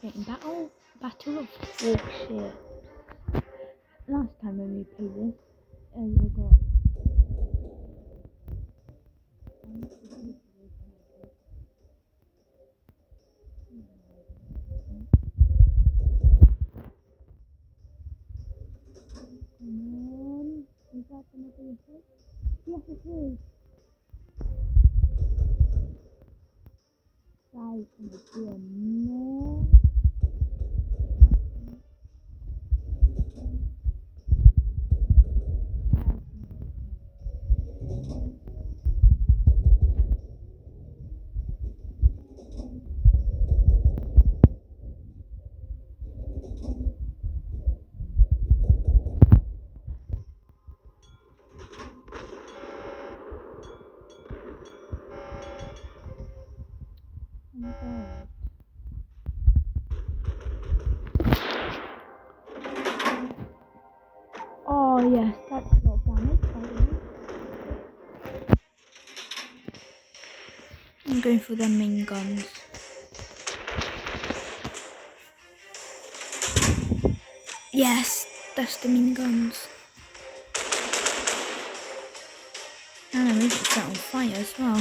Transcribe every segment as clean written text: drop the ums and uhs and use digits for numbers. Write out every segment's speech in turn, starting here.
Getting Battle of Bullshit. Last time when we played this, we got is that gonna be a hit? Yes, it is. Guys, gonna be a no. Oh my god. Oh yes, that's not damage, by the way. I'm going for the main guns. Yes, that's the main guns. And I'm going to set on fire as well.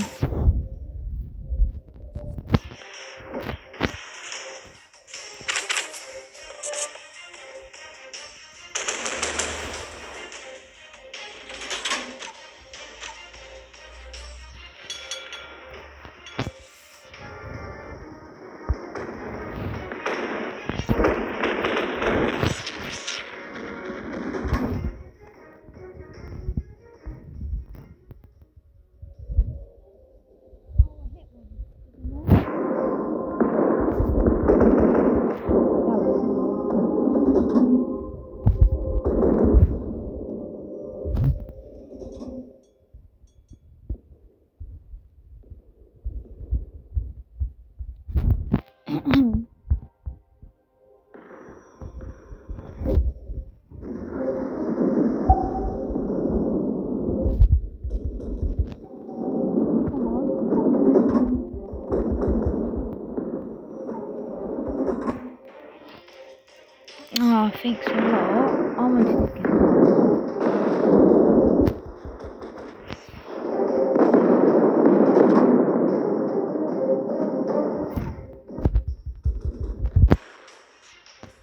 Oh, thanks a lot. I wanted to get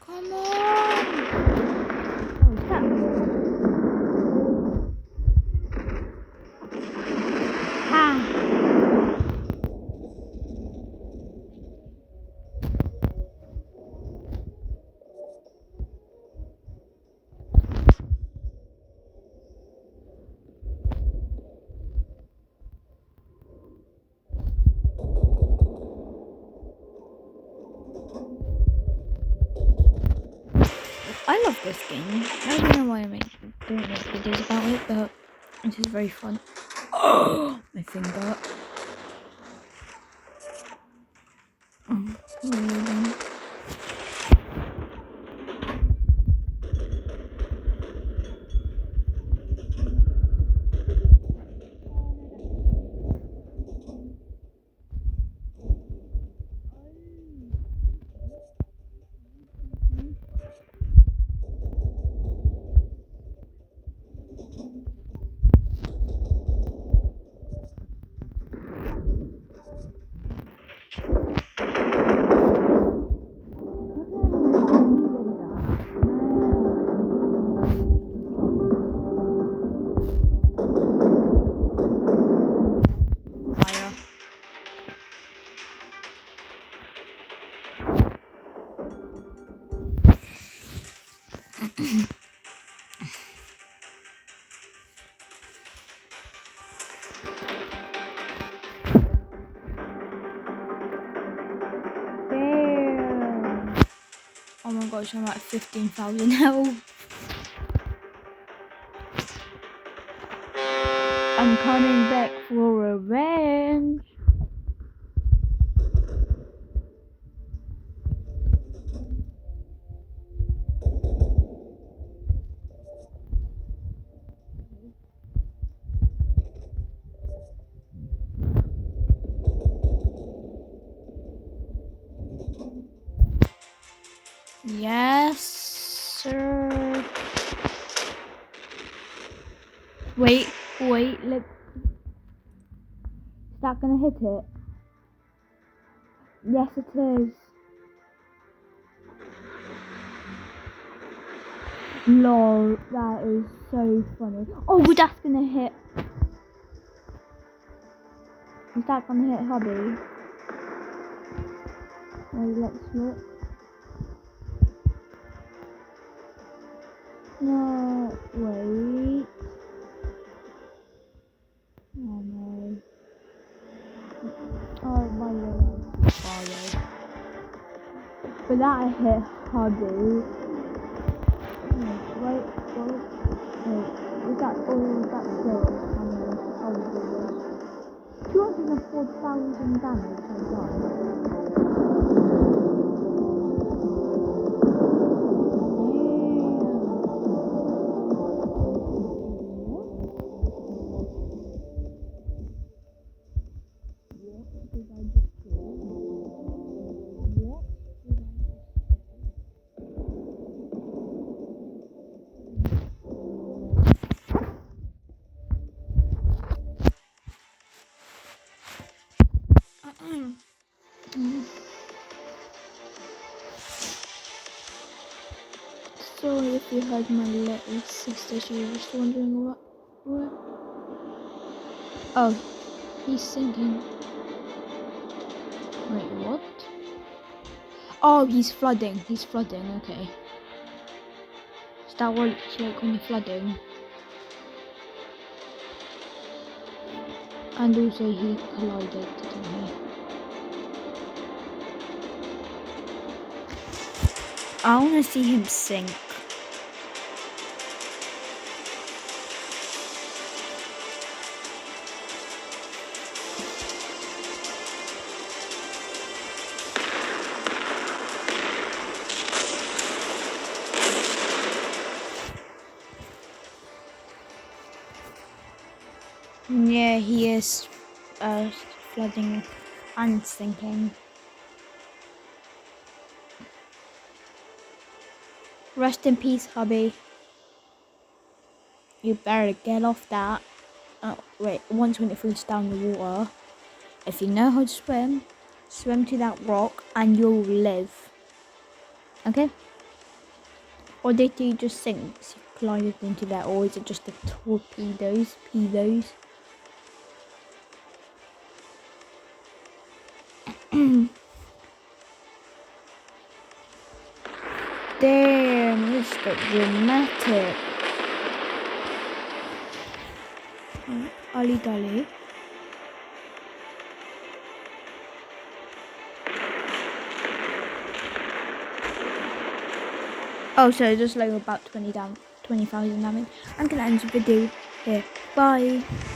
Come on! Oh, is that? Ha! I love this game. I don't know why I don't make videos about it, but it is very fun. Oh, my finger. Oh, fire. Damn. Oh my gosh, I'm at 15,000 health. I'm coming back for revenge. Yes, sir. Wait, look. Is that gonna hit it? Yes, it is. Lol, that is so funny. Oh, that's gonna hit. Is that gonna hit hubby? Wait, let's look. No, wait. Oh no. Oh, my God. Oh, but that hit hubby. Wait, is that all that close? How do this? 204,000 damage I done. Sorry if you heard my little sister, she was just wondering what. Oh, he's singing. Wait, what? Oh, he's flooding, okay. Is that what it's like when you're flooding? And also he collided, didn't he? I wanna see him sink. Yeah, he is flooding and sinking. Rest in peace, hubby. You better get off that. Oh, wait, 123's down the water. If you know how to swim, swim to that rock and you'll live. Okay? Or did you just sink? So you collided into that, or is it just the torpedoes? Pedos? Damn, this got dramatic. Ali Dali. Oh, so just like about 20,000 damage. I'm gonna end the video here. Bye.